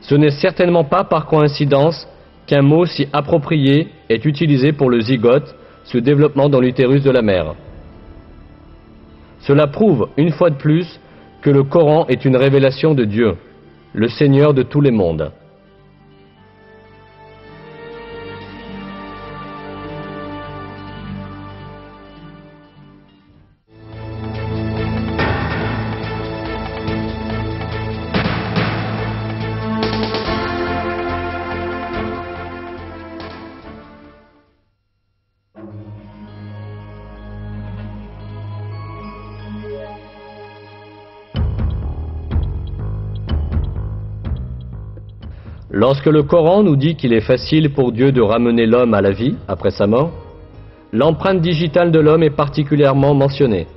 Ce n'est certainement pas par coïncidence qu'un mot si approprié est utilisé pour le zygote, ce développement dans l'utérus de la mère. Cela prouve, une fois de plus, que le Coran est une révélation de Dieu, le Seigneur de tous les mondes. Lorsque le Coran nous dit qu'il est facile pour Dieu de ramener l'homme à la vie après sa mort, l'empreinte digitale de l'homme est particulièrement mentionnée.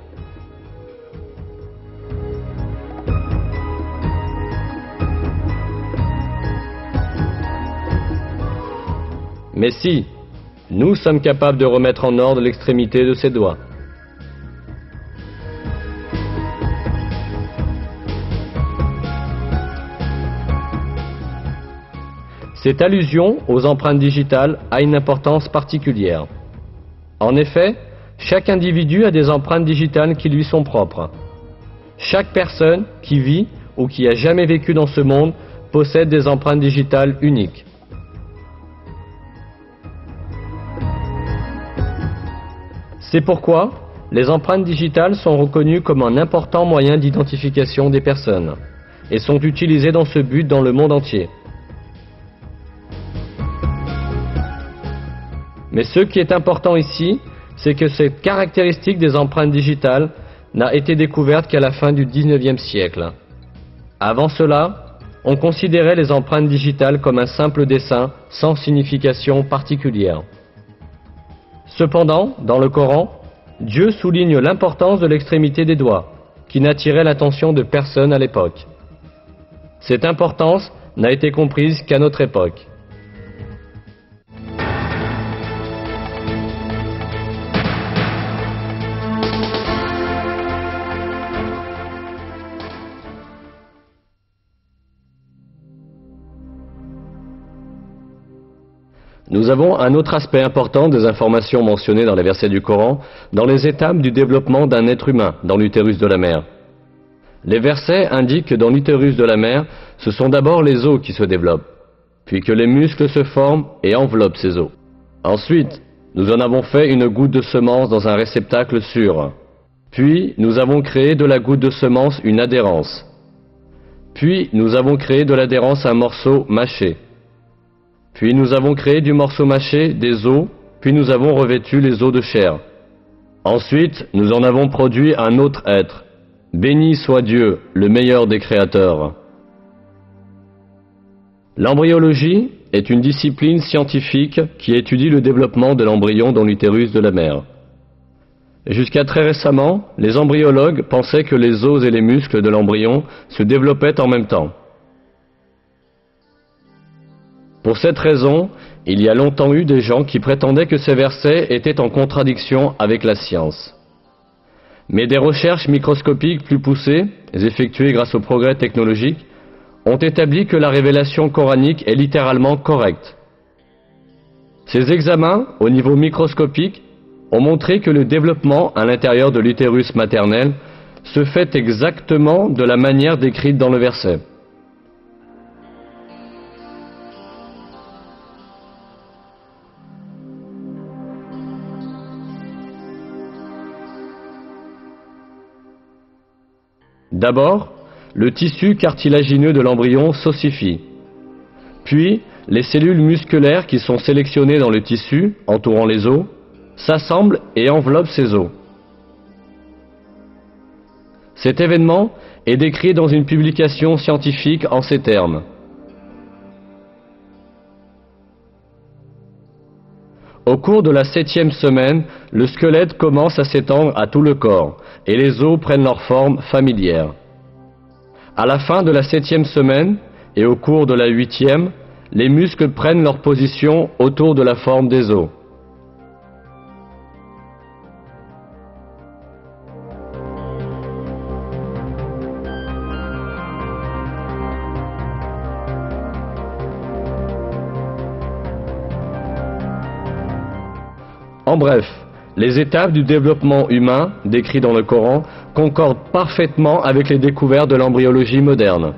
Mais si, nous sommes capables de remettre en ordre l'extrémité de ses doigts. Cette allusion aux empreintes digitales a une importance particulière. En effet, chaque individu a des empreintes digitales qui lui sont propres. Chaque personne qui vit ou qui a jamais vécu dans ce monde possède des empreintes digitales uniques. C'est pourquoi les empreintes digitales sont reconnues comme un important moyen d'identification des personnes et sont utilisées dans ce but dans le monde entier. Mais ce qui est important ici, c'est que cette caractéristique des empreintes digitales n'a été découverte qu'à la fin du XIXe siècle. Avant cela, on considérait les empreintes digitales comme un simple dessin sans signification particulière. Cependant, dans le Coran, Dieu souligne l'importance de l'extrémité des doigts, qui n'attirait l'attention de personne à l'époque. Cette importance n'a été comprise qu'à notre époque. Nous avons un autre aspect important des informations mentionnées dans les versets du Coran, dans les étapes du développement d'un être humain dans l'utérus de la mère. Les versets indiquent que dans l'utérus de la mère, ce sont d'abord les os qui se développent, puis que les muscles se forment et enveloppent ces os. Ensuite, nous en avons fait une goutte de semence dans un réceptacle sûr. Puis, nous avons créé de la goutte de semence une adhérence. Puis, nous avons créé de l'adhérence un morceau mâché. Puis nous avons créé du morceau mâché des os, puis nous avons revêtu les os de chair. Ensuite, nous en avons produit un autre être. Béni soit Dieu, le meilleur des créateurs. L'embryologie est une discipline scientifique qui étudie le développement de l'embryon dans l'utérus de la mère. Jusqu'à très récemment, les embryologues pensaient que les os et les muscles de l'embryon se développaient en même temps. Pour cette raison, il y a longtemps eu des gens qui prétendaient que ces versets étaient en contradiction avec la science. Mais des recherches microscopiques plus poussées, effectuées grâce au progrès technologique, ont établi que la révélation coranique est littéralement correcte. Ces examens, au niveau microscopique, ont montré que le développement à l'intérieur de l'utérus maternel se fait exactement de la manière décrite dans le verset. D'abord, le tissu cartilagineux de l'embryon s'ossifie. Puis, les cellules musculaires qui sont sélectionnées dans le tissu, entourant les os, s'assemblent et enveloppent ces os. Cet événement est décrit dans une publication scientifique en ces termes. Au cours de la 7e semaine, le squelette commence à s'étendre à tout le corps et les os prennent leur forme familière. À la fin de la 7e semaine et au cours de la 8e, les muscles prennent leur position autour de la forme des os. En bref, les étapes du développement humain décrites dans le Coran concordent parfaitement avec les découvertes de l'embryologie moderne.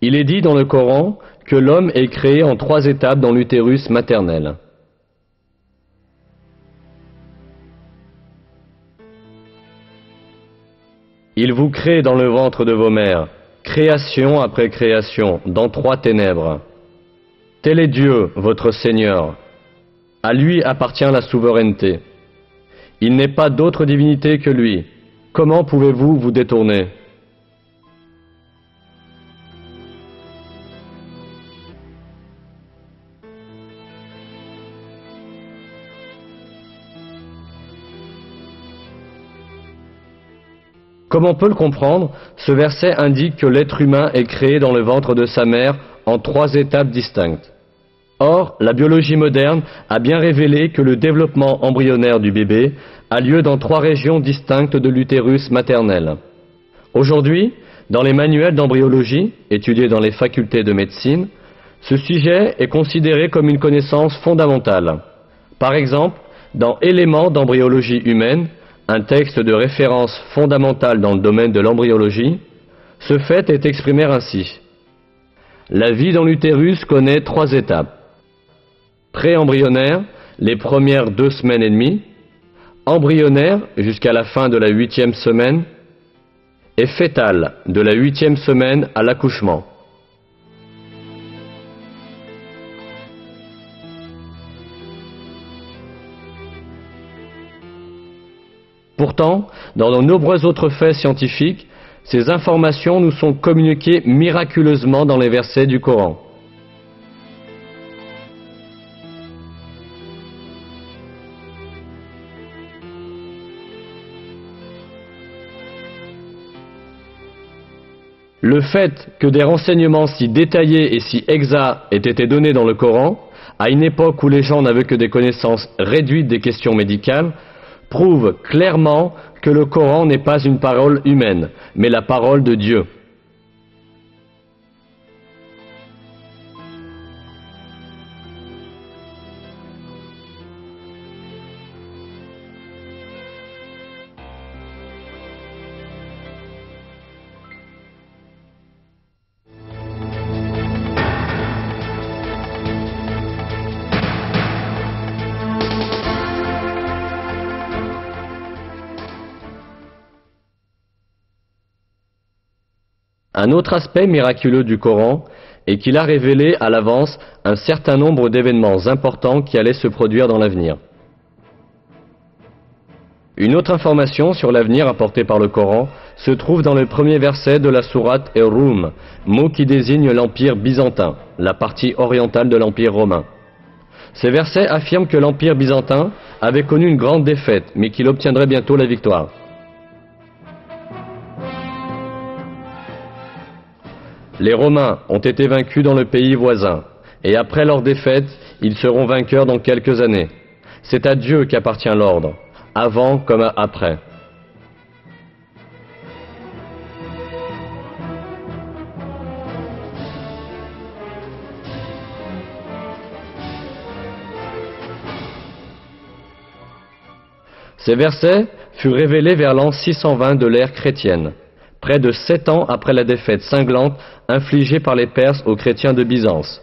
Il est dit dans le Coran que l'homme est créé en 3 étapes dans l'utérus maternel. Il vous crée dans le ventre de vos mères, création après création, dans 3 ténèbres. Tel est Dieu, votre Seigneur. À lui appartient la souveraineté. Il n'est pas d'autre divinité que lui. Comment pouvez-vous vous détourner ? Comme on peut le comprendre, ce verset indique que l'être humain est créé dans le ventre de sa mère en 3 étapes distinctes. Or, la biologie moderne a bien révélé que le développement embryonnaire du bébé a lieu dans 3 régions distinctes de l'utérus maternel. Aujourd'hui, dans les manuels d'embryologie, étudiés dans les facultés de médecine, ce sujet est considéré comme une connaissance fondamentale. Par exemple, dans Éléments d'embryologie humaine, un texte de référence fondamental dans le domaine de l'embryologie, ce fait est exprimé ainsi. La vie dans l'utérus connaît 3 étapes. Pré-embryonnaire, les premières 2 semaines et demie, embryonnaire jusqu'à la fin de la 8e semaine, et fœtale de la 8e semaine à l'accouchement. Pourtant, dans de nombreux autres faits scientifiques, ces informations nous sont communiquées miraculeusement dans les versets du Coran. Le fait que des renseignements si détaillés et si exacts aient été donnés dans le Coran, à une époque où les gens n'avaient que des connaissances réduites des questions médicales, prouve clairement que le Coran n'est pas une parole humaine, mais la parole de Dieu. Un autre aspect miraculeux du Coran est qu'il a révélé à l'avance un certain nombre d'événements importants qui allaient se produire dans l'avenir. Une autre information sur l'avenir apportée par le Coran se trouve dans le premier verset de la sourate Ar-Rum, mot qui désigne l'Empire byzantin, la partie orientale de l'Empire romain. Ces versets affirment que l'Empire byzantin avait connu une grande défaite, mais qu'il obtiendrait bientôt la victoire. Les Romains ont été vaincus dans le pays voisin, et après leur défaite, ils seront vainqueurs dans quelques années. C'est à Dieu qu'appartient l'ordre, avant comme après. Ces versets furent révélés vers l'an 620 de l'ère chrétienne, près de 7 ans après la défaite cinglante infligée par les Perses aux chrétiens de Byzance.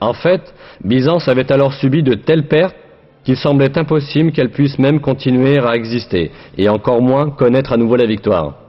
En fait, Byzance avait alors subi de telles pertes qu'il semblait impossible qu'elle puisse même continuer à exister, et encore moins connaître à nouveau la victoire.